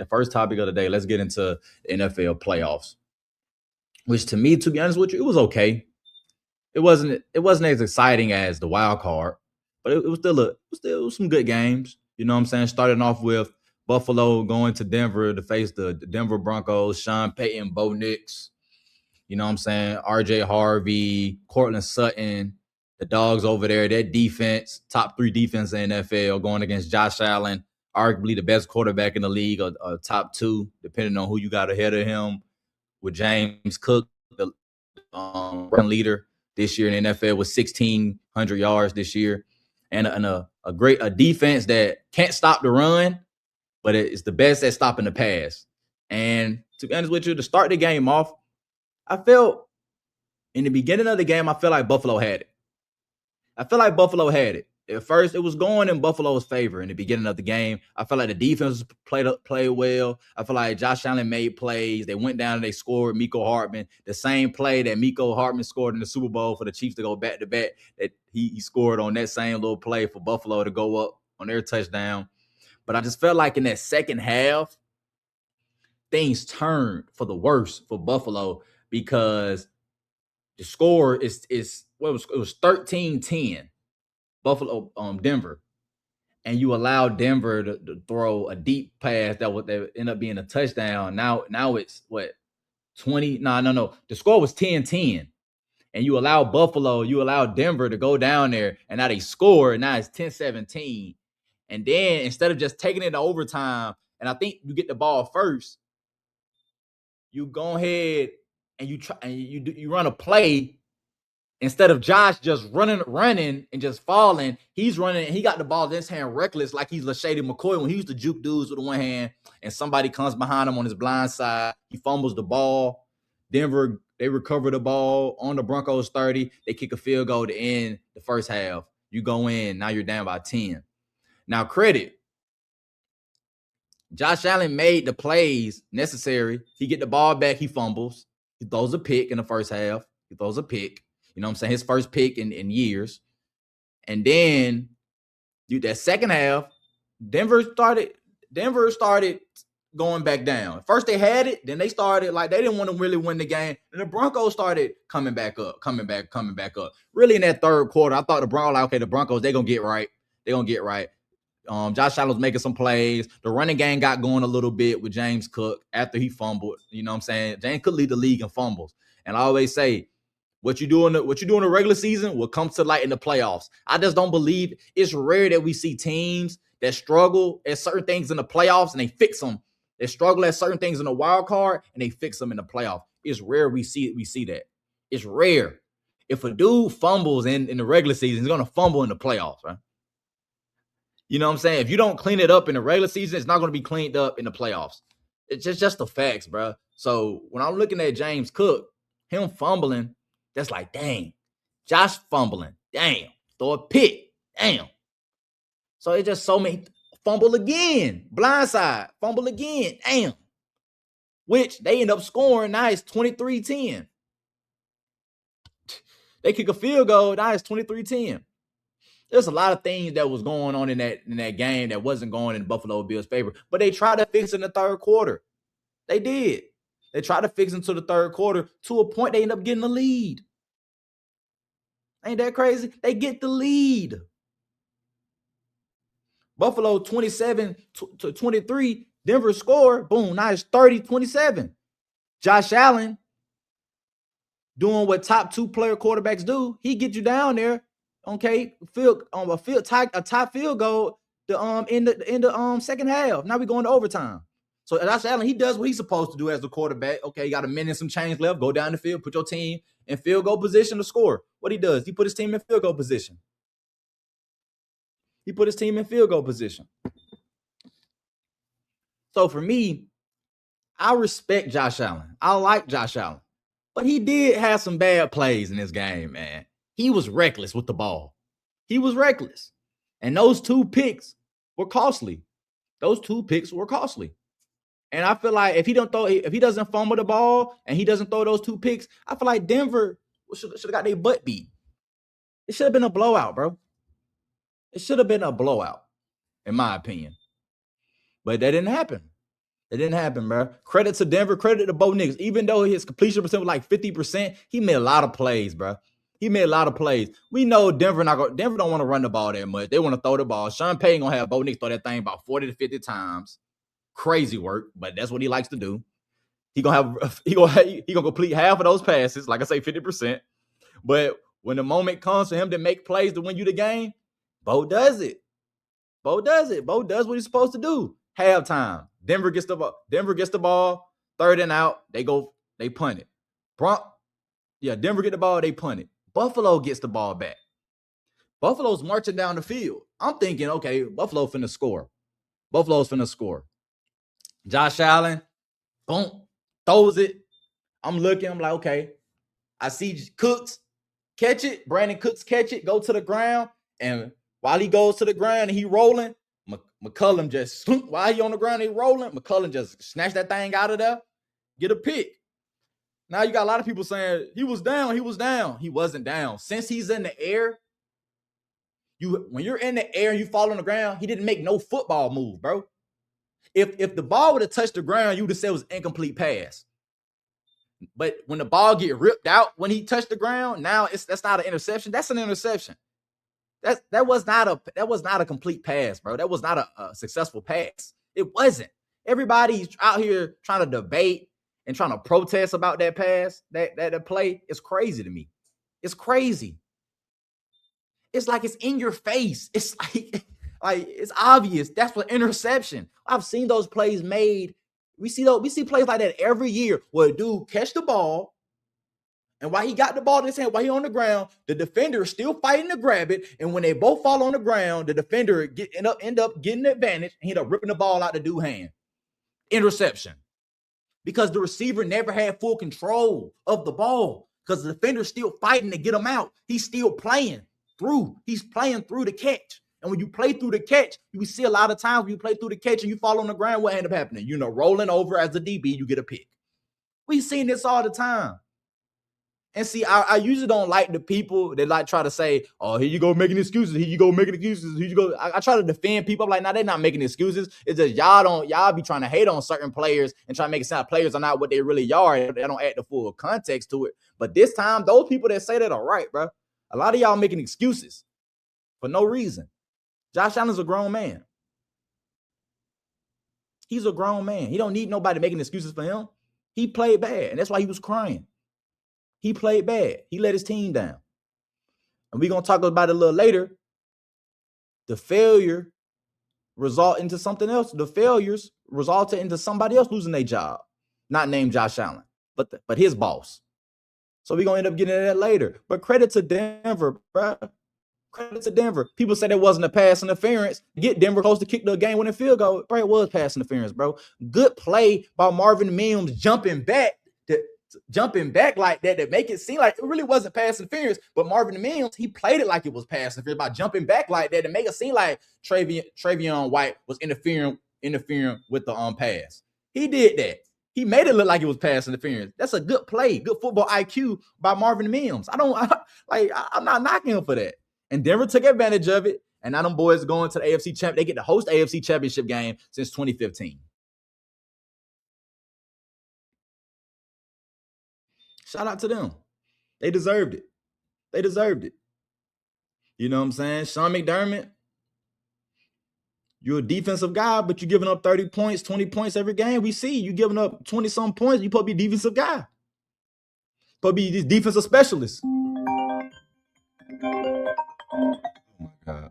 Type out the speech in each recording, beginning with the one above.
the first topic of the day. Let's get into the NFL playoffs, which to me, to be honest with you, it was okay. It wasn't as exciting as the wild card, but it was still some good games. You know what I'm saying? Starting off with Buffalo going to Denver to face the Denver Broncos, Sean Payton, Bo Nix. You know what I'm saying? RJ Harvey, Cortland Sutton, the dogs over there, that defense, top 3 defense in the NFL, going against Josh Allen, arguably the best quarterback in the league, or top 2, depending on who you got ahead of him, with James Cook, the leader this year in the NFL with 1,600 yards this year, and a great defense that can't stop the run, but it's the best at stopping the pass. And to be honest with you, to start the game off, I felt in the beginning of the game, I felt like Buffalo had it. At first, it was going in Buffalo's favor in the beginning of the game. I felt like the defense played well. I feel like Josh Allen made plays. They went down and they scored Mecole Hardman. The same play that Mecole Hardman scored in the Super Bowl for the Chiefs to go back-to-back, that he scored on that same little play for Buffalo to go up on their touchdown. But I just felt like in that second half, things turned for the worse for Buffalo, because the score it was 13-10 Buffalo Denver, and you allowed Denver to throw a deep pass that would end up being a touchdown. Now it's what, 20? No. The score was 10-10. And you allow Denver to go down there, and now they score, and now it's 10-17. And then instead of just taking it to overtime, and I think you get the ball first, you go ahead and you run a play. Instead of Josh just running and just falling, he's running and he got the ball in his hand reckless, like he's LaShady McCoy when he used to juke dudes with one hand, and somebody comes behind him on his blind side. He fumbles the ball. Denver, they recover the ball on the Broncos 30. They kick a field goal to end the first half. You go in, now you're down by 10. Now, credit, Josh Allen made the plays necessary. He get the ball back, he fumbles. He throws a pick in the first half. You know what I'm saying? His first pick in years. And then that second half, Denver started going back down. First they had it, then they started like they didn't want to really win the game. And the Broncos started coming back up. Really in that third quarter, I thought the Broncos, they're going to get right. Josh Allen was making some plays. The running game got going a little bit with James Cook after he fumbled. You know what I'm saying? James Cook lead the league in fumbles. And I always say, what you do in the regular season will come to light in the playoffs. I just don't believe, it's rare that we see teams that struggle at certain things in the playoffs and they fix them. They struggle at certain things in the wild card and they fix them in the playoff. It's rare we see that. It's rare. If a dude fumbles in the regular season, he's going to fumble in the playoffs, right? You know what I'm saying? If you don't clean it up in the regular season, it's not going to be cleaned up in the playoffs. It's just the facts, bro. So when I'm looking at James Cook, him fumbling, that's like, dang. Josh fumbling, damn. Throw a pick, damn. So it's just so many. Fumble again, blindside, fumble again, damn. Which they end up scoring. Now it's 23-10. They kick a field goal. Now it's 23-10. There's a lot of things that was going on in that game that wasn't going in Buffalo Bills' favor. But they tried to fix it in the third quarter. They did. They tried to fix it into the third quarter. To a point, they end up getting the lead. Ain't that crazy? They get the lead. Buffalo 27-23. Denver score. Boom. Now it's 30-27. Josh Allen doing what top 2 player quarterbacks do. He gets you down there. Okay, a top field goal in the second half. Now we're going to overtime. So Josh Allen, he does what he's supposed to do as the quarterback. Okay, you got a minute and some change left. Go down the field, put your team in field goal position to score. What he does, he put his team in field goal position. So for me, I respect Josh Allen. I like Josh Allen. But he did have some bad plays in this game, man. He was reckless with the ball. And those 2 picks were costly. And I feel like if he doesn't fumble the ball and he doesn't throw those 2 picks, I feel like Denver should have got their butt beat. It should have been a blowout, bro. It should have been a blowout, in my opinion. But that didn't happen. It didn't happen, bro. Credit to Denver, credit to Bo Nix. Even though his completion percent was like 50%, he made a lot of plays, bro. He made a lot of plays. We know Denver don't want to run the ball that much. They want to throw the ball. Sean Payton gonna have Bo Nix throw that thing about 40 to 50 times. Crazy work, but that's what he likes to do. He gonna complete half of those passes, like I say, 50%. But when the moment comes for him to make plays to win you the game, Bo does it. Bo does it. Bo does what he's supposed to do. Halftime. Denver gets the ball. 3rd and out. They punt it. Denver get the ball. They punt it. Buffalo gets the ball back. Buffalo's marching down the field. I'm thinking, okay, Buffalo finna score. Buffalo's finna score. Josh Allen, boom, throws it. I'm looking. I'm like, okay. I see Cooks catch it. Brandon Cooks catch it. Go to the ground. And while he goes to the ground and he rolling, McCullum just, while he on the ground, he rolling, McCullum just snatch that thing out of there, get a pick. Now you got a lot of people saying, he was down. He wasn't down. Since he's in the air, when you're in the air and you fall on the ground, he didn't make no football move, bro. If the ball would have touched the ground, you would have said it was an incomplete pass. But when the ball get ripped out when he touched the ground, now that's not an interception. That's an interception. That was not a complete pass, bro. That was not a successful pass. It wasn't. Everybody's out here trying to debate and trying to protest about that pass, that play. It's crazy to me. It's crazy. It's like it's in your face. It's like it's obvious. That's for interception. I've seen those plays made. We see plays like that every year where a dude catch the ball, and while he got the ball in his hand, while he on the ground, the defender is still fighting to grab it. And when they both fall on the ground, the defender end up getting the advantage, and he end up ripping the ball out the dude's hand. Interception. Because the receiver never had full control of the ball. Because the defender's still fighting to get him out. He's still playing through. He's playing through the catch. And when you play through the catch, you see a lot of times when you play through the catch and you fall on the ground, what end up happening? Rolling over as a DB, you get a pick. We've seen this all the time. And see, I usually don't like the people that like try to say, oh, here you go making excuses. Here you go making excuses. Here you go. I try to defend people. I'm like, nah, they're not making excuses. It's just y'all be trying to hate on certain players and try to make it sound players are not what they really are. They don't add the full context to it. But this time, those people that say that are right, bro. A lot of y'all making excuses for no reason. Josh Allen's a grown man. He's a grown man. He don't need nobody making excuses for him. He played bad, and that's why he was crying. He played bad. He let his team down. And we're going to talk about it a little later. The failure result into something else. The failures resulted into somebody else losing their job. Not named Josh Allen, but his boss. So we're going to end up getting into that later. But credit to Denver, bro. Credit to Denver. People say there wasn't a pass interference. Get Denver close to kick the game-winning field goal. Bro, it was pass interference, bro. Good play by Marvin Mims jumping back like that to make it seem like it really wasn't pass interference. But Marvin Mims, he played it like it was pass interference by jumping back like that to make it seem like Travion White was interfering with the pass. He did that. He made it look like it was pass interference. That's a good play, good football IQ by Marvin Mims. I'm not knocking him for that. And Denver took advantage of it. And now them boys going to the AFC champ. They get to host the AFC championship game since 2015. Shout out to them. They deserved it. You know what I'm saying? Sean McDermott, you're a defensive guy, but you're giving up 30 points, 20 points every game. We see you giving up 20-some points. You're supposed to be a defensive guy. Supposed to be this defensive specialist. Oh, my God.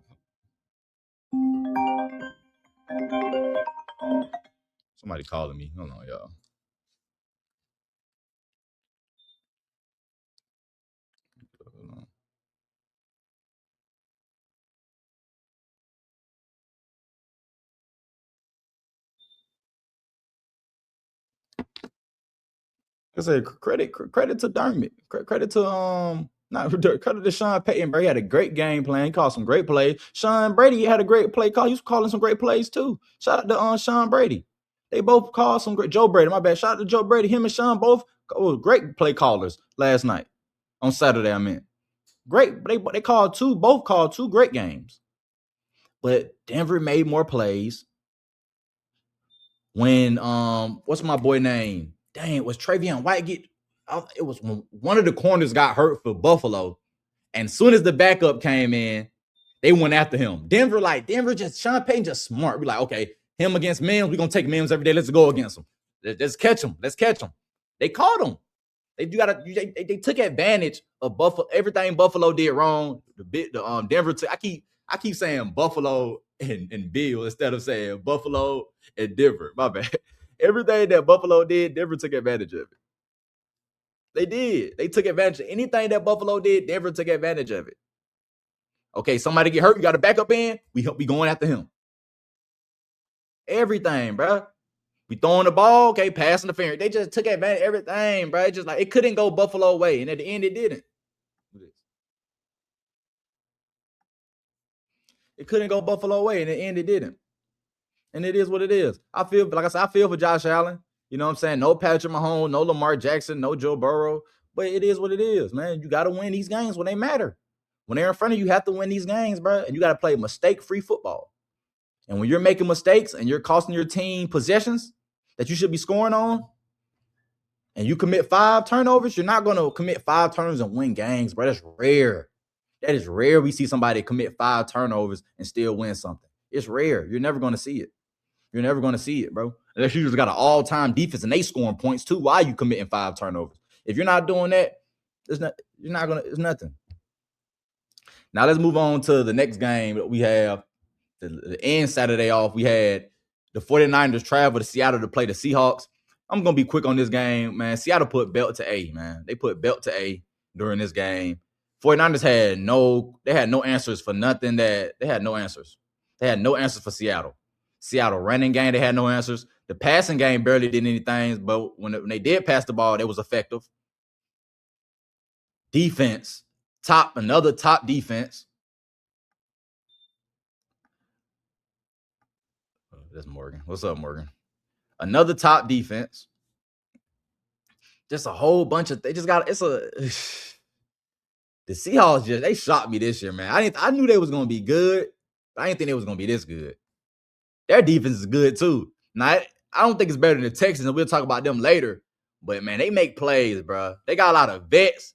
Somebody calling me. Hold on, y'all. I said credit to Dermott. Credit to Sean Payton, bro. He had a great game plan. He called some great plays. Sean Brady had a great play call. He was calling some great plays too. Shout out to Sean Brady. They both called some great. Joe Brady, my bad. Shout out to Joe Brady. Him and Sean both were great play callers last night. On Saturday, I meant. Great. They both called two great games. But Denver made more plays. when what's my boy name? Dang, it was Travion White it was when one of the corners got hurt for Buffalo. And as soon as the backup came in, they went after him. Denver Sean Payton just smart. We're like, okay, him against Mims, we're gonna take Mims every day. Let's go against him. Let's catch him. Let's catch him. They caught him. They took advantage of Buffalo. Everything Buffalo did wrong. Denver. I keep saying Buffalo and Bill instead of saying Buffalo and Denver. My bad. Everything that Buffalo did, Denver took advantage of it. They did. They took advantage of anything that Buffalo did. Denver took advantage of it. Okay, somebody get hurt. You got a backup in. We going after him. Everything, bro. We throwing the ball. Okay, pass interference. They just took advantage of everything, bro. It just like it couldn't go Buffalo way, and at the end, it didn't. It couldn't go Buffalo way, and at the end, it didn't. And it is what it is. I feel for Josh Allen. You know what I'm saying? No Patrick Mahomes, no Lamar Jackson, no Joe Burrow. But it is what it is, man. You got to win these games when they matter. When they're in front of you, you have to win these games, bro. And you got to play mistake-free football. And when you're making mistakes and you're costing your team possessions that you should be scoring on, and you commit 5 turnovers, you're not going to commit 5 turnovers and win games, bro. That's rare. That is rare. We see somebody commit 5 turnovers and still win something. It's rare. You're never going to see it. You're never going to see it, bro. Unless you just got an all-time defense and they scoring points too. Why are you committing 5 turnovers? If you're not doing that, it's nothing. Now let's move on to the next game that we have. The end Saturday off, we had the 49ers travel to Seattle to play the Seahawks. I'm going to be quick on this game, man. Seattle put belt to A, man. They put belt to A during this game. 49ers had no answers for nothing. They had no answers. They had no answers for Seattle. Seattle running game, they had no answers. The passing game barely did anything, but when they did pass the ball, it was effective. Defense, another top defense. That's Morgan. What's up, Morgan? Another top defense. Just a whole bunch of the Seahawks they shocked me this year, man. I knew they was gonna be good, but I didn't think they was gonna be this good. Their defense is good too. Now I don't think it's better than the Texans, and we'll talk about them later. But man, they make plays, bro. They got a lot of vets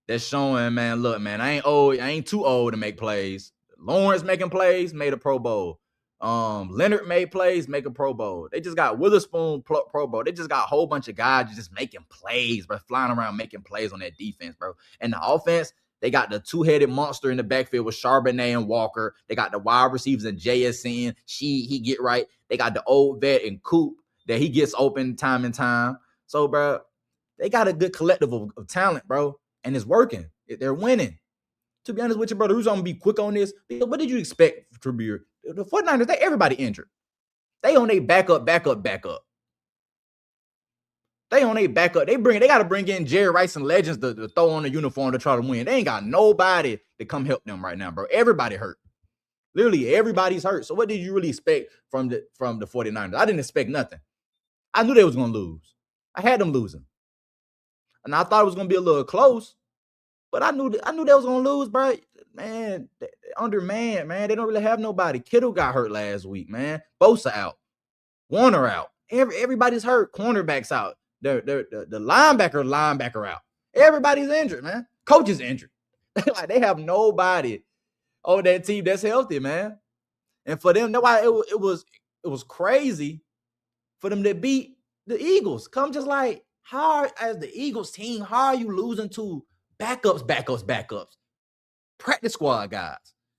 that's showing, man. Look, man, I ain't too old to make plays. Lawrence making plays, made a Pro Bowl. Leonard made plays, make a Pro Bowl. They just got Witherspoon Pro Bowl. They just got a whole bunch of guys just making plays, bro, flying around making plays on that defense, bro. And the offense, they got the 2-headed monster in the backfield with Charbonnet and Walker. They got the wide receivers in JSN. He get right. They got the old vet in Coop that he gets open time and time. So, bro, they got a good collective of talent, bro, and it's working. They're winning. To be honest with you, brother, who's going to be quick on this? What did you expect, Tribune? The 49ers, everybody injured. They on their backup. They on their backup. They got to bring in Jerry Rice and Legends to throw on the uniform to try to win. They ain't got nobody to come help them right now, bro. Everybody hurt. Literally, everybody's hurt. So what did you really expect from the 49ers? I didn't expect nothing. I knew they was going to lose. I had them losing. And I thought it was going to be a little close. But I knew they was going to lose, bro. Man, man. They don't really have nobody. Kittle got hurt last week, man. Bosa out. Warner out. Everybody's hurt. Cornerbacks out. The linebacker out. Everybody's injured, man. Coach is injured. Like they have nobody on that team that's healthy, man. And for them, that's why it was crazy for them to beat the Eagles. Come just like, how as the Eagles team, how are you losing to backups, practice squad guys?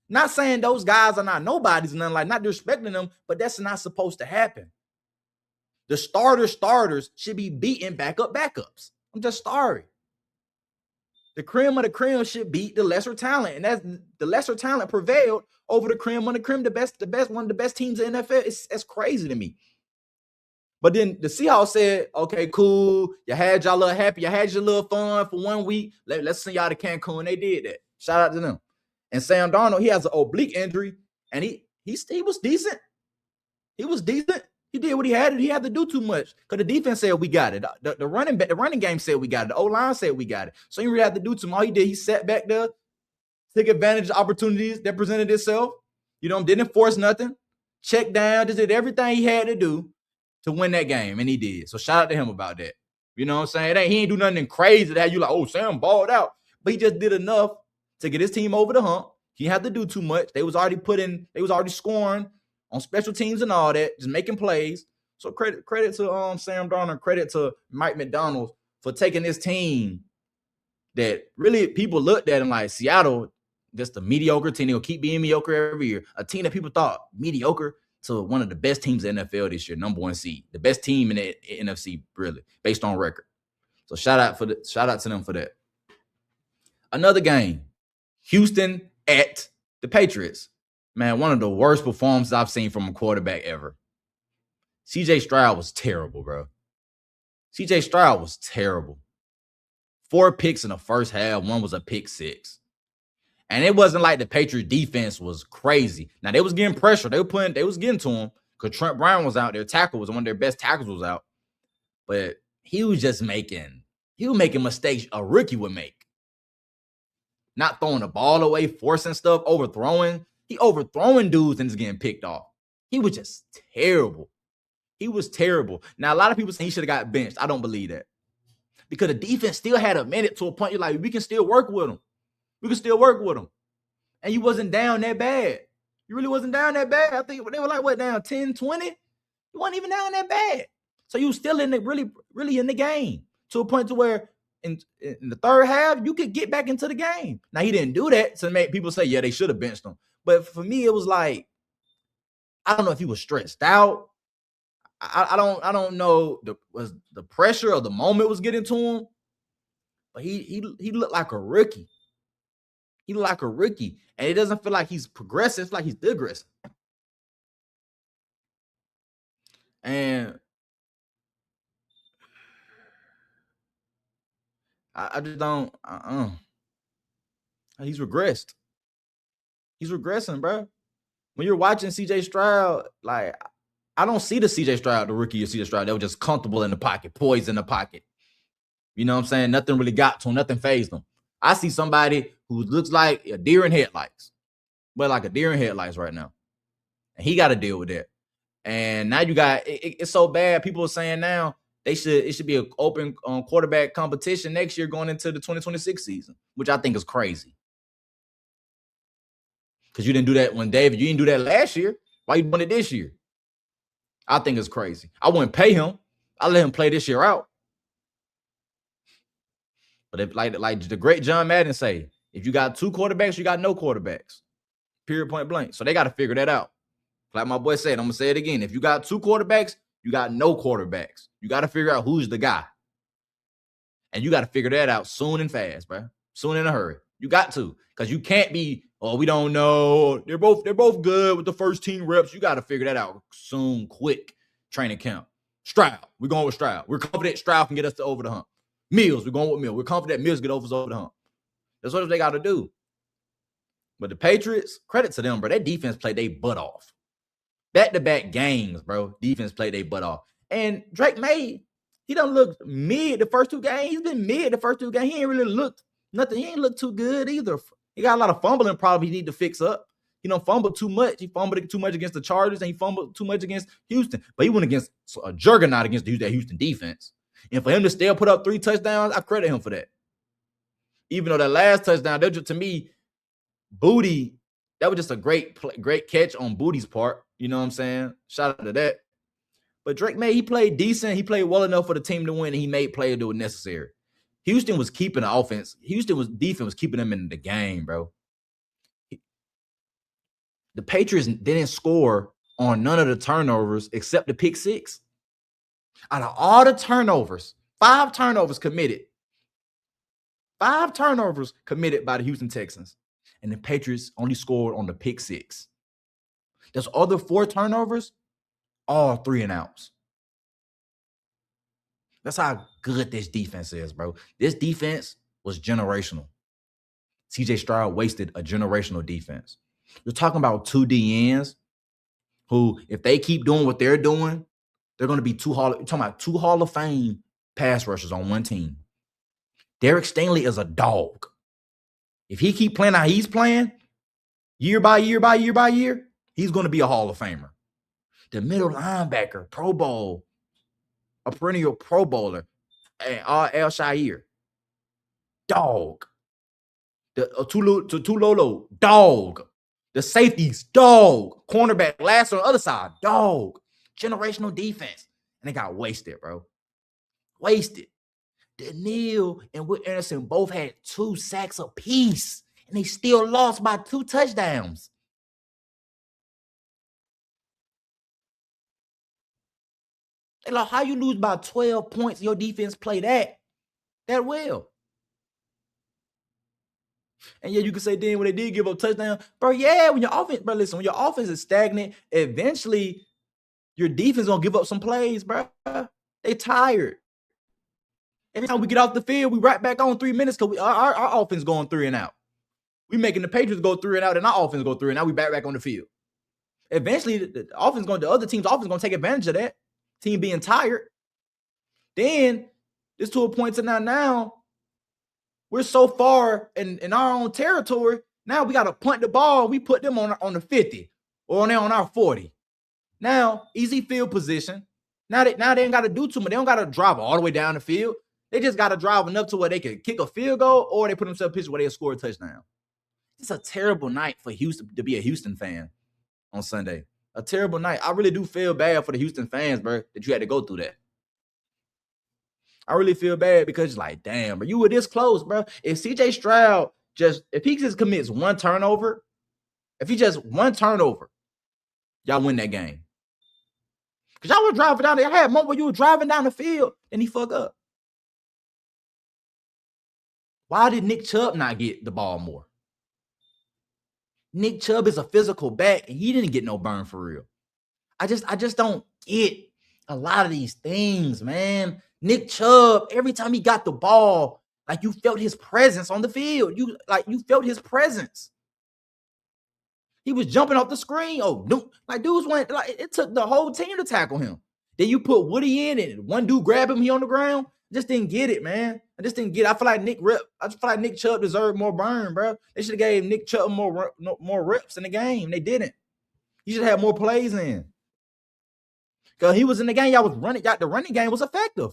Not saying those guys are not nobodies and nothing, like not disrespecting them, but that's not supposed to happen. The starters should be beating backups. I'm just sorry. The cream of the cream should beat the lesser talent, and that's the lesser talent prevailed over the cream of the cream. The best, one of the best teams in the NFL. It's crazy to me. But then the Seahawks said, okay, cool. You had y'all little happy. You had your little fun for 1 week. Let's send y'all to Cancun. They did that. Shout out to them. And Sam Darnold, he has an oblique injury, and he was decent. He was decent. He did what he had to. He had to do too much because the defense said we got it. The running game said we got it. The O-line said we got it. So he really had to do too much. All he did, he sat back there, took advantage of opportunities that presented itself. You know, didn't force nothing. Checked down, just did everything he had to do. to win that game, and he did. So shout out to him about that. You know what I'm saying? He ain't do nothing crazy that you like, oh, Sam balled out. But he just did enough to get his team over the hump. He didn't have to do too much. They was already scoring on special teams and all that, just making plays. So credit to Sam Darnold, credit to Mike McDonald for taking this team that really people looked at him like Seattle, just a mediocre team. They'll keep being mediocre every year. A team that people thought mediocre to one of the best teams in the NFL this year, number 1 seed, the best team in the NFC, really, based on record. So shout out to them for that. Another game, Houston at the Patriots. Man, one of the worst performances I've seen from a quarterback ever. CJ Stroud was terrible, bro. CJ Stroud was terrible. 4 picks in the first half. 1 was a pick 6. And it wasn't like the Patriots defense was crazy. Now, they was getting pressure. They was getting to him because Trent Brown was out. Their tackle was one of their best tackles was out. But he was making mistakes a rookie would make. Not throwing the ball away, forcing stuff, overthrowing. He overthrowing dudes and it's getting picked off. He was just terrible. He was terrible. Now, a lot of people say he should have got benched. I don't believe that. Because the defense still had a minute to a point. You're like, we can still work with him. We can still work with him. And you wasn't down that bad. You really wasn't down that bad. I think they were like, what, down 10, 20? You wasn't even down that bad. So you was still in the really in the game to a point to where in the third half, you could get back into the game. Now, he didn't do that to make people say, yeah, they should have benched him. But for me, it was like, I don't know if he was stressed out. I don't know was the pressure of the moment was getting to him. But he looked like a rookie. He looked like a rookie. And it doesn't feel like he's progressing. It's like he's digressing. And I just don't. He's regressed. He's regressing, bro. When you're watching CJ Stroud, like, I don't see the CJ Stroud, the rookie of CJ Stroud. They were just comfortable in the pocket, poised in the pocket. You know what I'm saying? Nothing really got to him. Nothing fazed him. I see somebody who looks like a deer in headlights. But like a deer in headlights right now. And he got to deal with that. And now you got, it's so bad. People are saying now it should be an open quarterback competition next year going into the 2026 season, which I think is crazy. Because you didn't do that you didn't do that last year. Why you doing it this year? I think it's crazy. I wouldn't pay him. I let him play this year out. But if like the great John Madden say, if you got 2 quarterbacks, you got no quarterbacks. Period, point blank. So they got to figure that out. Like my boy said, I'm going to say it again. If you got 2 quarterbacks, you got no quarterbacks. You got to figure out who's the guy. And you got to figure that out soon and fast, bro. Soon in a hurry. You got to. Because you can't be, oh, we don't know. They're both good with the first team reps. You got to figure that out soon, quick. Training camp. Stroud. We're going with Stroud. We're confident Stroud can get us to over the hump. Mills. We're going with Mills. We're confident Mills get us over the hump. That's what they got to do. But the Patriots, credit to them, bro. That defense played their butt off. Back-to-back games, bro. Defense played their butt off. And Drake May, he done looked mid the first 2 games. He's been mid the first 2 games. He ain't really looked nothing. He ain't looked too good either. He got a lot of fumbling problems he need to fix up. He don't fumble too much. He fumbled too much against the Chargers, and he fumbled too much against Houston. But he went against a juggernaut against that Houston defense. And for him to still put up 3 touchdowns, I credit him for that. Even though that last touchdown, to me, Booty, that was just a great catch on Booty's part. You know what I'm saying? Shout out to that. But Drake May, he played decent. He played well enough for the team to win, and he made plays that were necessary. Houston was keeping the offense. Defense was keeping them in the game, bro. The Patriots didn't score on none of the turnovers except the pick 6. Out of all the turnovers, 5 turnovers committed. 5 turnovers committed by the Houston Texans. And the Patriots only scored on the pick 6. Those other 4 turnovers, all 3 and outs. That's how good this defense is, bro. This defense was generational. CJ Stroud wasted a generational defense. You're talking about 2 DNs who, if they keep doing what they're doing, they're going to be 2 Hall of Fame pass rushers on one team. Derek Stingley is a dog. If he keep playing how he's playing, year by year by year by year, he's going to be a Hall of Famer. The middle linebacker, Pro Bowl, a perennial Pro Bowler, and Al Shire, dog. The Tulolo, dog. The safeties, dog. Cornerback, last on the other side, dog. Generational defense. And they got wasted, bro. Wasted. Daniil and Will Anderson both had 2 sacks apiece, and they still lost by 2 touchdowns. And like, how you lose by 12 points? Your defense play that well. And yeah, you can say then when they did give up touchdown, bro. Yeah, when your offense, bro, listen, when your offense is stagnant, eventually your defense gonna give up some plays, bro. They tired. Every time we get off the field, we right back on 3 minutes because our offense going 3 and out. We making the Patriots go 3 and out, and our offense go 3 and out. We back on the field. Eventually, the other team's offense gonna take advantage of that. Team being tired. Then it's to a point to now we're so far in our own territory. Now we got to punt the ball. We put them on the 50 or on our 40. Now, easy field position. Now they ain't got to do too much. They don't got to drive all the way down the field. They just got to drive enough to where they can kick a field goal, or they put themselves in a position where they'll score a touchdown. It's a terrible night for Houston to be a Houston fan on Sunday. A terrible night. I really do feel bad for the Houston fans, bro, that you had to go through that. I really feel bad because it's like, damn, bro, you were this close, bro. If CJ Stroud if he just commits one turnover, y'all win that game. Because y'all were driving down there. I had a moment where you were driving down the field and he fuck up. Why did Nick Chubb not get the ball more? Nick Chubb is a physical back and he didn't get no burn for real. I just don't get a lot of these things, man. Nick Chubb, every time he got the ball, like you felt his presence on the field. You felt his presence. He was jumping off the screen. Oh, no. Like dudes went, like it took the whole team to tackle him. Then you put Woody in and one dude grab him, he on the ground. Just didn't get it, man. I just didn't get it. I feel like Nick Chubb deserved more burn, bro. They should have gave Nick Chubb more reps in the game. They didn't. He should have had more plays in. Because he was in the game, y'all was running. The running game was effective.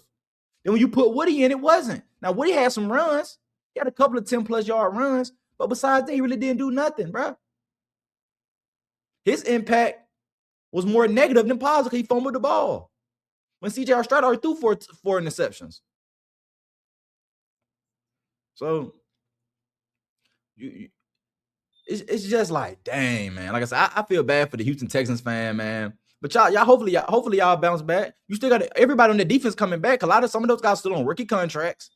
Then when you put Woody in, it wasn't. Now, Woody had some runs. He had a couple of 10-plus yard runs. But besides that, he really didn't do nothing, bro. His impact was more negative than positive because he fumbled the ball. When CJ Stroud already threw four interceptions. So, it's just like, dang, man. Like I said, I feel bad for the Houston Texans fan, man. But y'all hopefully y'all bounce back. You still got everybody on the defense coming back. Some of those guys still on rookie contracts.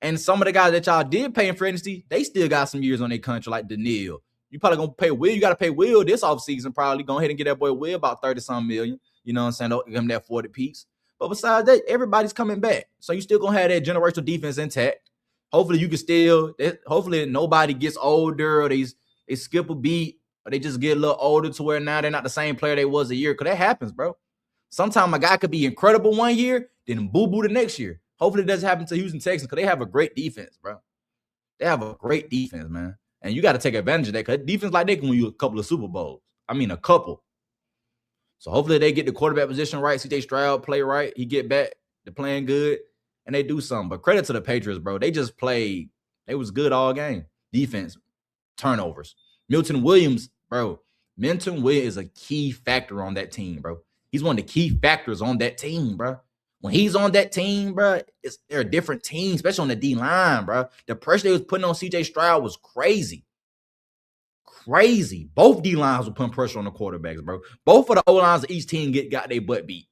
And some of the guys that y'all did pay in free agency, they still got some years on their contract, like Daniil. You probably gonna pay Will. You got to pay Will this offseason, probably. Go ahead and get that boy Will about 30-some million. You know what I'm saying? Don't give him that 40 piece. But besides that, everybody's coming back. So you still gonna have that generational defense intact. Hopefully you can hopefully nobody gets older or they skip a beat or they just get a little older to where now they're not the same player they was a year. Because that happens, bro. Sometimes a guy could be incredible one year, then boo-boo the next year. Hopefully it doesn't happen to Houston Texans because they have a great defense, bro. They have a great defense, man. And you got to take advantage of that because defense like they can win you a couple of Super Bowls. I mean, a couple. So hopefully they get the quarterback position right. CJ Stroud play right. He get back to playing good. And they do something. But credit to the Patriots, bro. They just played. They was good all game. Defense, turnovers. Milton Williams, bro. Milton Williams is a key factor on that team, bro. He's one of the key factors on that team, bro. When he's on that team, bro, they're a different team, especially on the D-line, bro. The pressure they was putting on CJ Stroud was crazy. Crazy. Both D-lines were putting pressure on the quarterbacks, bro. Both of the O-lines of each team got their butt beat.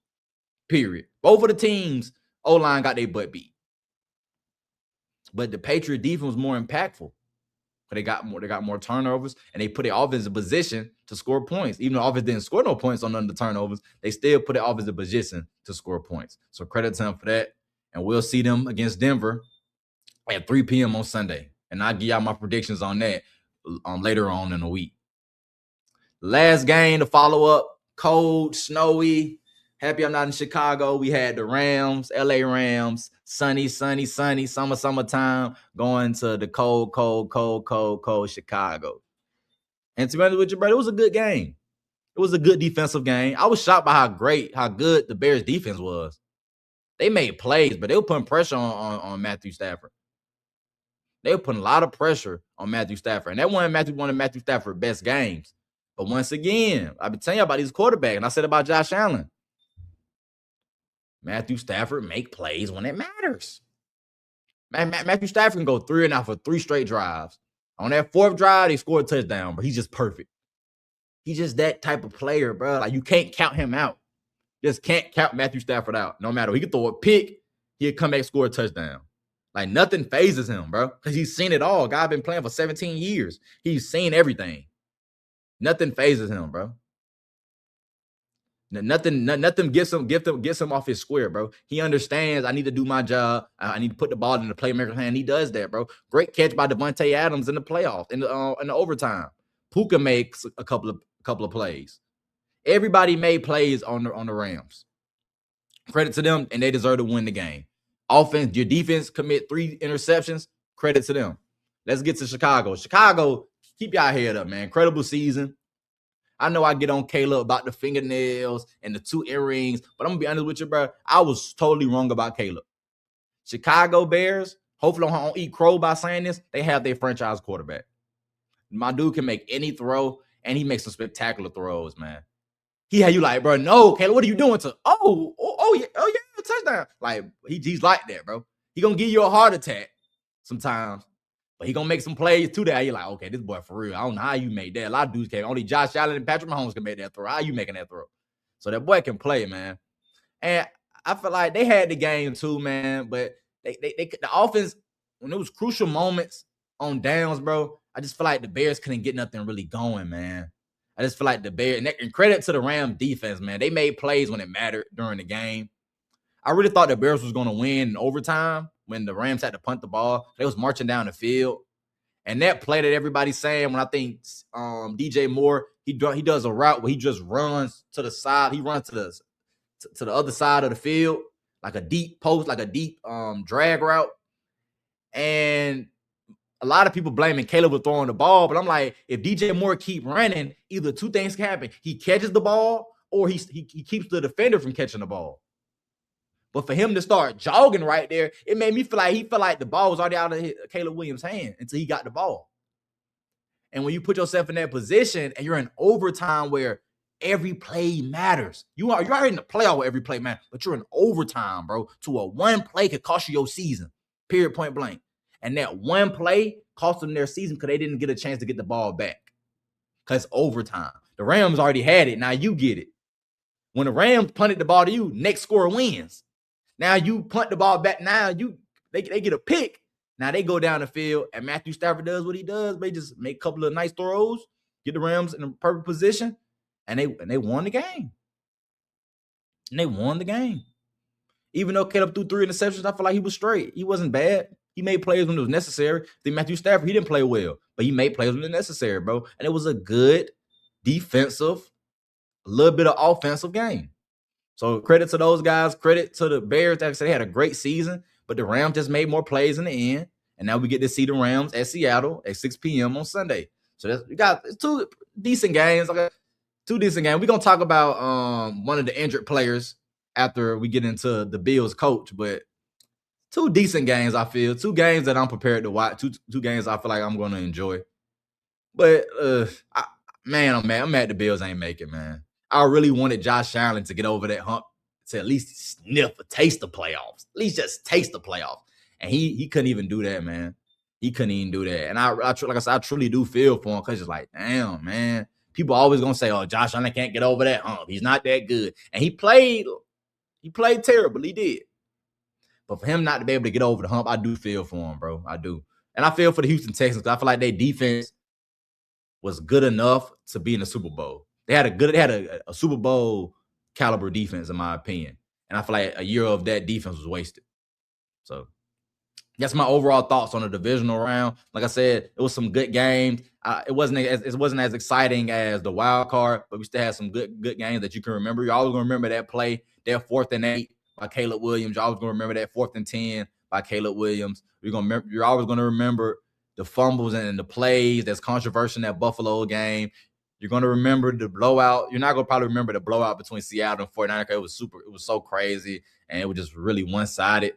Period. Both of the teams, O-line got their butt beat. But the Patriot defense was more impactful. But they got more turnovers, and they put their offense in position to score points. Even though the offense didn't score no points on none of the turnovers, they still put their offense in position to score points. So credit to them for that. And we'll see them against Denver at 3 p.m. on Sunday. And I'll give y'all my predictions on that later on in the week. Last game to follow up, cold, snowy. Happy I'm not in Chicago. We had the Rams, LA Rams, sunny, summertime, going to the cold Chicago. And to be honest with you, brother, it was a good game. It was a good defensive game. I was shocked by how good the Bears defense was. They made plays, but they were putting pressure on Matthew Stafford. They were putting a lot of pressure on Matthew Stafford. And that wasn't one of Matthew Stafford's best games. But once again, I've been telling you about these quarterbacks, and I said about Josh Allen. Matthew Stafford make plays when it matters. Matthew Stafford can go 3 and out for 3 straight drives. On that 4th drive, they scored a touchdown, but he's just perfect. He's just that type of player, bro. Like, you can't count him out. Just can't count Matthew Stafford out. No matter, he could throw a pick, he'll come back, score a touchdown. Like, nothing phases him, bro, because he's seen it all. Guy been playing for 17 years. He's seen everything. Nothing phases him, bro. Nothing gets him off his square, bro. He understands I need to do my job. I need to put the ball in the playmaker's hand. He does that, bro. Great catch by Devontae Adams in the playoffs, in the overtime. Puka makes a couple of plays. Everybody made plays on the Rams. Credit to them, and they deserve to win the game. Offense, your defense commit 3 interceptions. Credit to them. Let's get to Chicago. Chicago, keep y'all head up, man. Incredible season. I know I get on Caleb about the fingernails and the 2 earrings, but I'm going to be honest with you, bro. I was totally wrong about Caleb. Chicago Bears, hopefully I don't eat crow by saying this, they have their franchise quarterback. My dude can make any throw, and he makes some spectacular throws, man. He had you like, bro, no, Caleb, what are you doing to? Oh yeah, touchdown. Like, he's like that, bro. He going to give you a heart attack sometimes. But he gonna make some plays too that you're like, okay, this boy for real. I don't know how you made that. A lot of dudes can't. Only Josh Allen and Patrick Mahomes can make that throw. How you making that throw? So that boy can play, man. And I feel like they had the game too, man. But the offense, when it was crucial moments on downs, bro, I just feel like the Bears couldn't get nothing really going, man. I just feel like the Bears, and credit to the Rams defense, man. They made plays when it mattered during the game. I really thought the Bears was gonna win in overtime when the Rams had to punt the ball. They was marching down the field. And that play that everybody's saying, when I think DJ Moore, he does a route where he just runs to the side. He runs to the other side of the field, like a deep post, like a deep drag route. And a lot of people blaming Caleb for throwing the ball, but I'm like, if DJ Moore keep running, either 2 things can happen. He catches the ball, or he keeps the defender from catching the ball. But for him to start jogging right there, it made me feel like he felt like the ball was already out of Caleb Williams' hand until he got the ball. And when you put yourself in that position and you're in overtime where every play matters, you're already in the playoff where every play matters, but you're in overtime, bro, to a 1 play could cost you your season, period, point blank. And that 1 play cost them their season because they didn't get a chance to get the ball back because overtime. The Rams already had it. Now you get it. When the Rams punted the ball to you, next scorer wins. Now you punt the ball back. Now they get a pick. Now they go down the field, and Matthew Stafford does what he does. They just make a couple of nice throws, get the Rams in a perfect position, and they won the game. And they won the game. Even though Caleb threw 3 interceptions, I feel like he was straight. He wasn't bad. He made plays when it was necessary. The Matthew Stafford, he didn't play well, but he made plays when it was necessary, bro. And it was a good defensive, a little bit of offensive game. So credit to those guys. Credit to the Bears. Like I said, they had a great season, but the Rams just made more plays in the end. And now we get to see the Rams at Seattle at 6 p.m. on Sunday. So we got 2 decent games. Okay, 2 decent games. We're going to talk about one of the injured players after we get into the Bills coach. But 2 decent games, I feel. 2 games that I'm prepared to watch. 2 games I feel like I'm going to enjoy. But, I'm mad the Bills ain't making, man. I really wanted Josh Allen to get over that hump to at least sniff or taste the playoffs. At least just taste the playoffs. And he couldn't even do that, man. He couldn't even do that. And like I said, I truly do feel for him because it's like, damn, man. People always going to say, oh, Josh Allen can't get over that hump. He's not that good. And he played terrible. He did. But for him not to be able to get over the hump, I do feel for him, bro. I do. And I feel for the Houston Texans because I feel like their defense was good enough to be in the Super Bowl. They had a Super Bowl caliber defense, in my opinion. And I feel like a year of that defense was wasted. So that's my overall thoughts on the divisional round. Like I said, it was some good games. It wasn't as exciting as the wild card, but we still had some good games that you can remember. You're always going to remember that play, that 4th and 8 by Caleb Williams. You're always going to remember that 4th and 10 by Caleb Williams. You're always going to remember the fumbles and the plays that's controversial in that Buffalo game. You're going to remember the blowout. You're not going to probably remember the blowout between Seattle and 49ers. It was so crazy, and it was just really one-sided.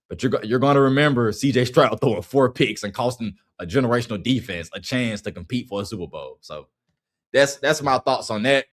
But you're going to remember C.J. Stroud throwing 4 picks and costing a generational defense a chance to compete for a Super Bowl. So that's my thoughts on that.